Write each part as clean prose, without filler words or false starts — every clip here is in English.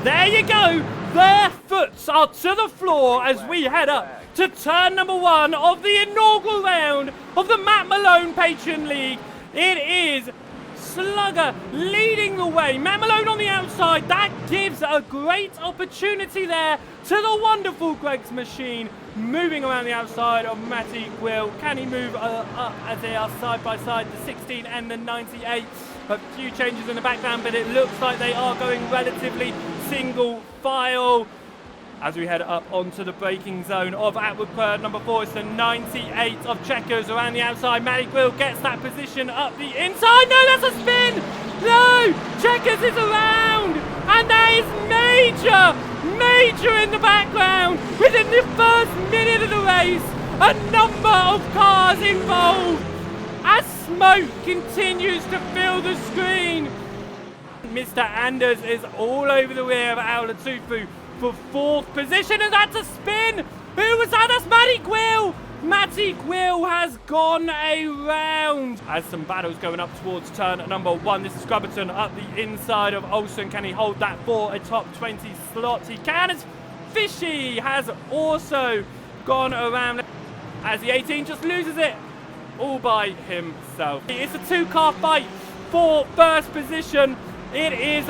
There you go. Their foots are to the floor as we head up to turn number 1 of the inaugural round of the Matt Malone Patreon League. It is Slugger leading the way. Matt Malone on the outside. That gives a great opportunity there to the wonderful Greg's Machine. Moving around the outside of Matty Will. Can he move up as they are side by side, the 16 and the 98? A few changes in the background, but it looks like they are going relatively single file. As we head up onto the braking zone of Atwood Quad number 4, it's the 98 of Checkers around the outside. Matty Quill gets that position up the inside. No, that's a spin! No! Checkers is around! And that is major in the background! Within the first minute of the race, a number of cars involved! As smoke continues to fill the screen, Mr. Anders is all over the rear of Aulatufu for 4th position, and that's a spin! Who was that? That's Matty Quill! Matty Quill has gone around. As some battles going up towards turn number 1. This is Scrubberton up the inside of Olsen. Can he hold that for a top 20 slot? He can, as Fishy has also gone around as the 18 just loses it all by himself. It's a 2-car fight for first position. It is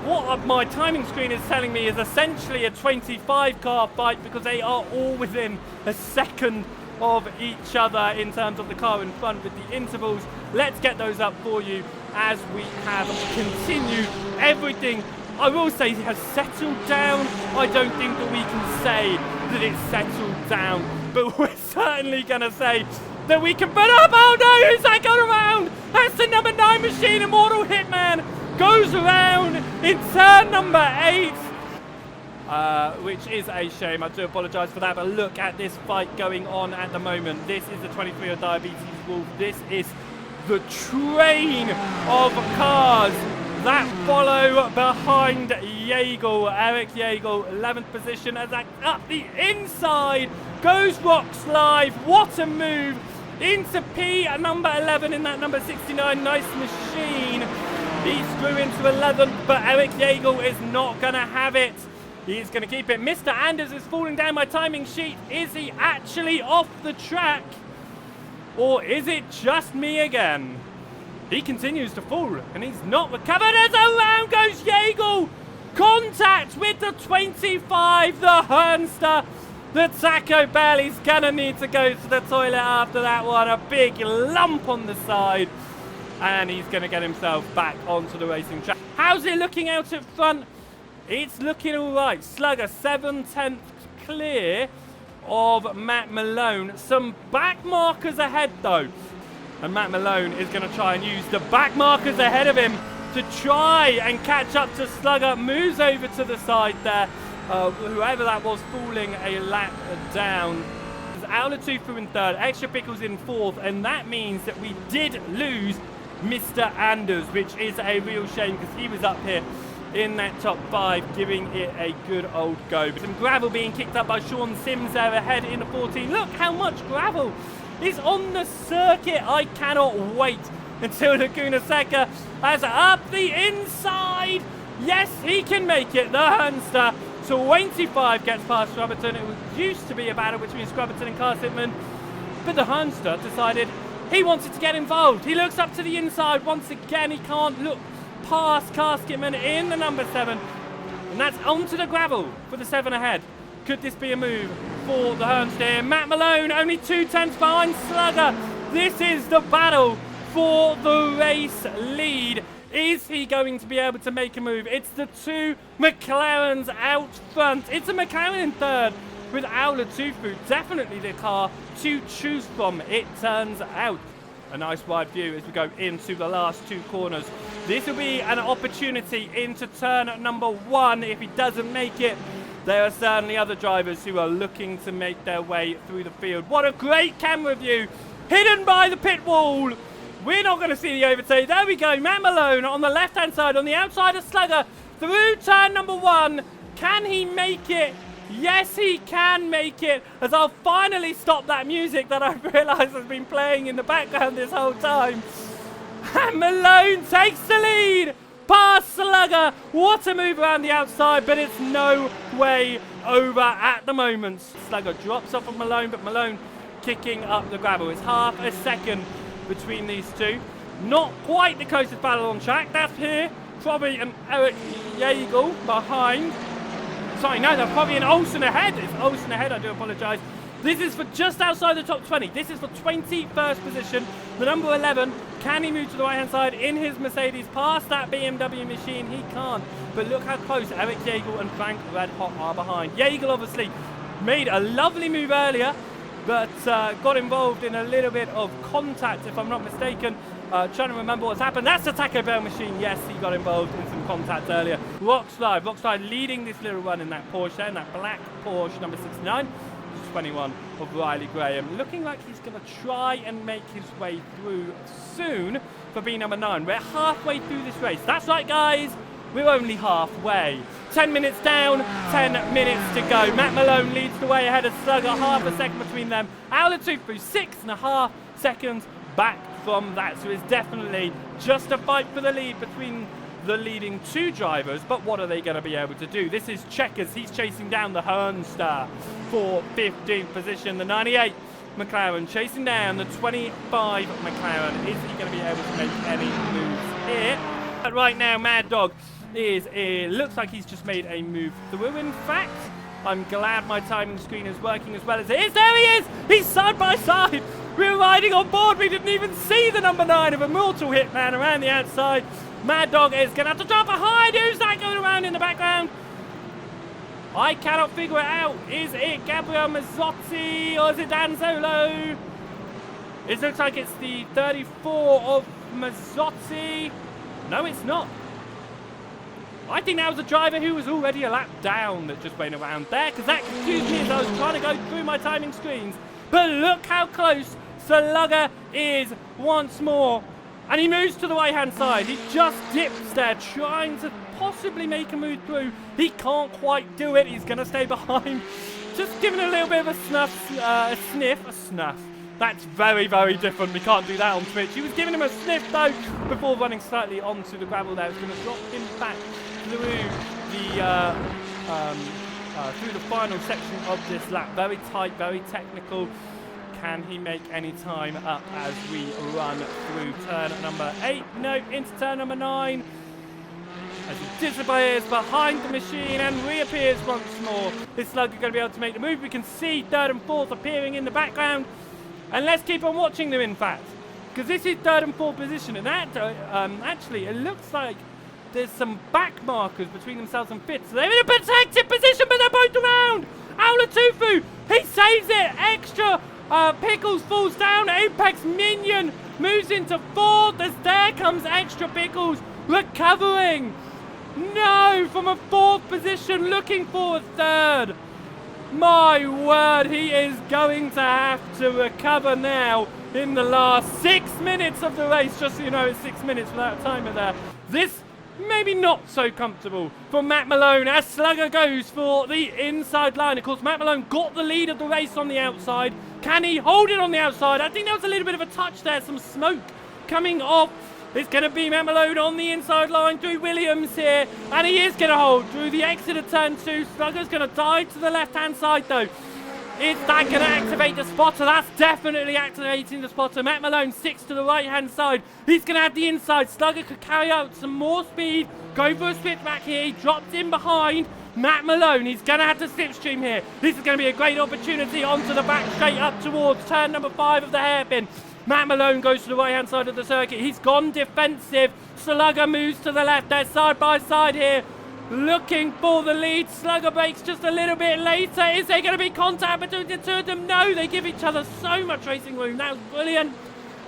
what my timing screen is telling me is essentially a 25-car fight, because they are all within a second of each other in terms of the car in front with the intervals. Let's get those up for you as we have continued. Everything, I will say, has settled down. I don't think that we can say that it's settled down, but we're certainly going to say that we can put up. Oh no, who's that going around? That's the number 9 machine, Immortal Hitman. Goes around in turn number 8, which is a shame. I do apologise for that, but look at this fight going on at the moment. This is the 23 of Diabetes Wolf. This is the train of cars that follow behind Yeagle. Eric Yeagle, 11th position, as that up the inside goes Rocks Live. What a move into P at number 11 in that number 69. Nice machine. He's through into 11th, but Eric Yeagle is not going to have it. He's going to keep it. Mr. Anders is falling down my timing sheet. Is he actually off the track? Or is it just me again? He continues to fall, and he's not recovered. As around goes Yeagle. Contact with the 25, the Hernster. The Taco Bell. He's going to need to go to the toilet after that one. A big lump on the side. And he's going to get himself back onto the racing track. How's it looking out at front? It's looking all right. Slugger 7/10 clear of Matt Malone. Some back markers ahead though. And Matt Malone is going to try and use the back markers ahead of him to try and catch up to Slugger. Moves over to the side there. Whoever that was falling a lap down. Aulatufu in 3rd, Extra Pickles in 4th, and that means that we did lose Mr. Anders, which is a real shame, because he was up here in that top 5, giving it a good old go. Some gravel being kicked up by Sean Sims there ahead in the 14. Look how much gravel is on the circuit. I cannot wait until Laguna Seca has up the inside. Yes, he can make it. The Hernster 25 gets past Scrubberton. It used to be a battle between Scrubberton and Carsitman, but the Hernster decided he wanted to get involved. He looks up to the inside once again. He can't look past Casketman in the number 7. And that's onto the gravel for the 7 ahead. Could this be a move for the Hernster? Matt Malone only 2/10 behind Slugger. This is the battle for the race lead. Is he going to be able to make a move? It's the 2 McLarens out front. It's a McLaren in 3rd with Aulatufu. Definitely the car to choose from, it turns out. A nice wide view as we go into the last 2 corners. This will be an opportunity into turn number 1. If he doesn't make it, there are certainly other drivers who are looking to make their way through the field. What a great camera view, hidden by the pit wall. We're not going to see the overtake. There we go. Matt Malone on the left-hand side, on the outside of Slugger, through turn number 1. Can he make it? Yes, he can make it, as I'll finally stop that music that I've realised has been playing in the background this whole time. And Malone takes the lead past Slugger. What a move around the outside, but it's no way over at the moment. Slugger drops off of Malone, but Malone kicking up the gravel. It's half a second between these two. Not quite the closest battle on track. That's here. Probably an Eric Yeagle behind. Sorry, no, that's probably an Olsen ahead. It's Olsen ahead, I do apologise. This is for just outside the top 20. This is for 21st position. The number 11, can he move to the right-hand side in his Mercedes past that BMW machine? He can't. But look how close Eric Yeagle and Frank Redhot are behind. Yeagle obviously made a lovely move earlier, but got involved in a little bit of contact, if I'm not mistaken. Trying to remember what's happened. That's the Taco Bell machine. Yes, he got involved in some contact earlier. Rockslide leading this little run in that Porsche there, in that black Porsche number 69. 21 of Riley Graham. Looking like he's going to try and make his way through soon for B number 9. We're halfway through this race. That's right, guys. We're only halfway. 10 minutes down, 10 minutes to go. Matt Malone leads the way ahead of Slugger. Half a second between them. Altitude through 6.5 seconds back from that. So it's definitely just a fight for the lead between the leading two drivers, but what are they going to be able to do? This is Checkers. He's chasing down the Hernstar for 15th position. The 98 McLaren chasing down the 25 McLaren. Is he going to be able to make any moves here? But right now, Mad Dog looks like he's just made a move through. In fact, I'm glad my timing screen is working as well as it is. There he is! He's side by side. We were riding on board. We didn't even see the number 9 of Immortal Hitman around the outside. Mad Dog is going to have to drop behind. Who's that going around in the background? I cannot figure it out. Is it Gabriel Mazzotti or is it Dan Zolo? It looks like it's the 34 of Mazzotti. No, it's not. I think that was a driver who was already a lap down that just went around there, because that confused me as I was trying to go through my timing screens. But look how close Slugger is once more. And he moves to the right-hand side. He just dips there, trying to possibly make a move through. He can't quite do it. He's going to stay behind. Just giving a little bit of a sniff. That's very, very different. We can't do that on Twitch. He was giving him a sniff, though, before running slightly onto the gravel there. It's going to drop him back through the final section of this lap. Very tight, very technical. Can he make any time up as we run through turn number 8? No, into turn number 9. As he disappears behind the machine and reappears once more. Is Slugger going to be able to make the move? We can see 3rd and 4th appearing in the background. And let's keep on watching them, in fact. Because this is 3rd and 4th position. And that, actually, it looks like there's some back markers between themselves and 5th. So they're in a protected position, but they're both around. Aulatufu, he saves it. Extra. Pickles falls down. Apex Minion moves into 4th as there comes Extra Pickles recovering. No, from a 4th position, looking for a 3rd. My word, he is going to have to recover now in the last 6 minutes of the race. Just so you know, it's 6 minutes without a timer there. This maybe not so comfortable for Matt Malone as Slugger goes for the inside line. Of course, Matt Malone got the lead of the race on the outside. Can he hold it on the outside? I think there was a little bit of a touch there, some smoke coming off. It's going to be Matt Malone on the inside line through Williams here. And he is going to hold through the exit of turn 2. Slugger's going to dive to the left-hand side, though. Is that going to activate the spotter? That's definitely activating the spotter. Matt Malone sticks to the right-hand side. He's going to have the inside. Slugger could carry out some more speed. Go for a switch back here. He drops in behind Matt Malone. He's going to have to slipstream here. This is going to be a great opportunity onto the back straight up towards turn number 5 of the hairpin. Matt Malone goes to the right-hand side of the circuit. He's gone defensive. Slugger moves to the left. They're side by side here, looking for the lead. Slugger breaks just a little bit later. Is there going to be contact between the two of them? No, they give each other so much racing room. That was brilliant.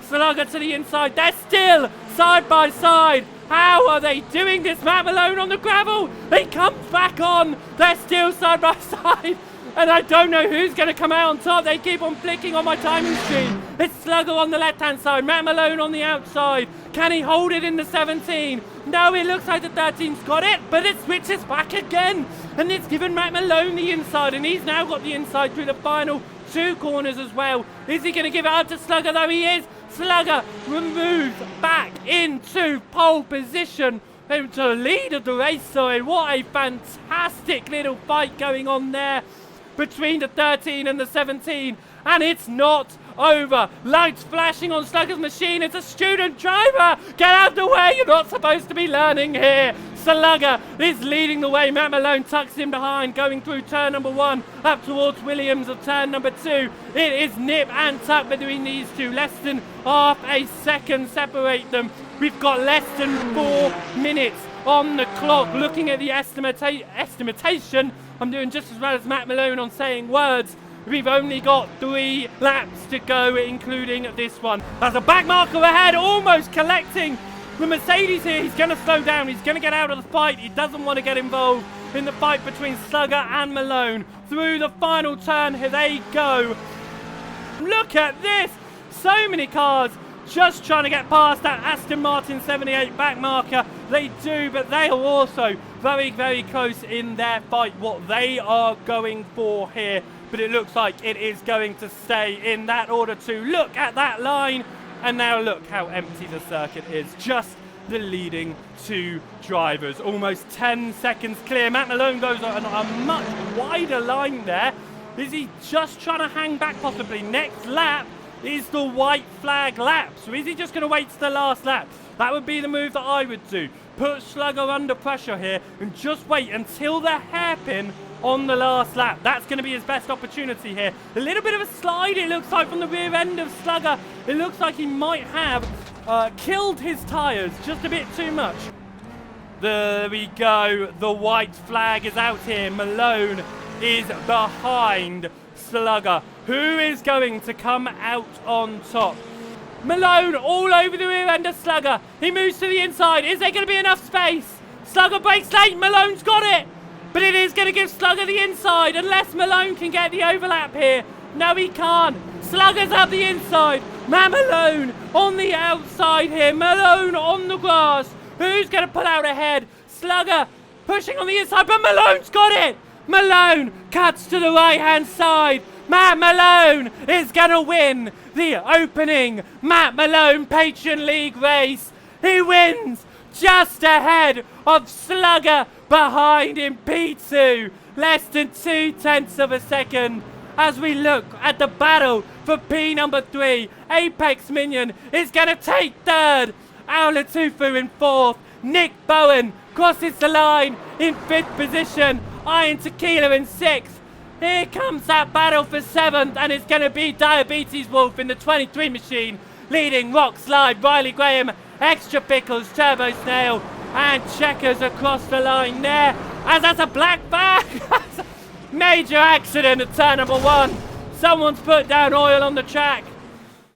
Slugger to the inside. They're still side by side. How are they doing this? Matt Malone on the gravel. He comes back on. They're still side by side. And I don't know who's going to come out on top. They keep on flicking on my timing screen. It's Slugger on the left-hand side. Matt Malone on the outside. Can he hold it in the 17? No, it looks like the 13's got it, but it switches back again. And it's given Matt Malone the inside, and he's now got the inside through the final 2 corners as well. Is he going to give it up to Slugger? Though he is. Slugger removes back into pole position into the lead of the race. Sorry, what a fantastic little fight going on there between the 13 and the 17, and it's not over. Lights flashing on Slugger's machine. It's a student driver. Get out of the way. You're not supposed to be learning here. Slugger is leading the way. Matt Malone tucks in behind, going through turn number 1 up towards Williams of turn number 2. It is nip and tuck between these two. Less than half a second separate them. We've got less than 4 minutes on the clock. Looking at the estimation, I'm doing just as well as Matt Malone on saying words. We've only got 3 laps to go, including this one. There's a back marker ahead, almost collecting the Mercedes here. He's going to slow down. He's going to get out of the fight. He doesn't want to get involved in the fight between Slugger and Malone. Through the final turn, here they go. Look at this. So many cars just trying to get past that Aston Martin 78 back marker. They do, but they are also very, very close in their fight. What they are going for here. But it looks like it is going to stay in that order too. Look at that line. And now look how empty the circuit is. Just the leading 2 drivers. Almost 10 seconds clear. Matt Malone goes on a much wider line there. Is he just trying to hang back possibly? Next lap is the white flag lap. So is he just going to wait to the last lap? That would be the move that I would do. Put Slugger under pressure here and just wait until the hairpin on the last lap. That's going to be his best opportunity here. A little bit of a slide, it looks like, from the rear end of Slugger. It looks like he might have killed his tyres just a bit too much. There we go. The white flag is out here. Malone is behind Slugger. Who is going to come out on top? Malone all over the rear end of Slugger. He moves to the inside. Is there going to be enough space? Slugger breaks late. Malone's got it. But it is going to give Slugger the inside unless Malone can get the overlap here. No, he can't. Slugger's up the inside. Matt Malone on the outside here. Malone on the grass. Who's going to pull out ahead? Slugger pushing on the inside, but Malone's got it. Malone cuts to the right-hand side. Matt Malone is going to win the opening Matt Malone Patron League race. He wins just ahead of Slugger behind in P2. Less than 0.2 of a second. As we look at the battle for P number 3, Apex Minion is going to take 3rd. Aulatufu in 4th. Nick Bowen crosses the line in 5th position. Iron Tequila in 6th. Here comes that battle for 7th, and it's going to be Diabetes Wolf in the 23 machine, leading Rock Slide, Riley Graham, Extra Pickles, Turbo Snail, and Checkers across the line there. As that's a black bag. Major accident at turn number 1. Someone's put down oil on the track.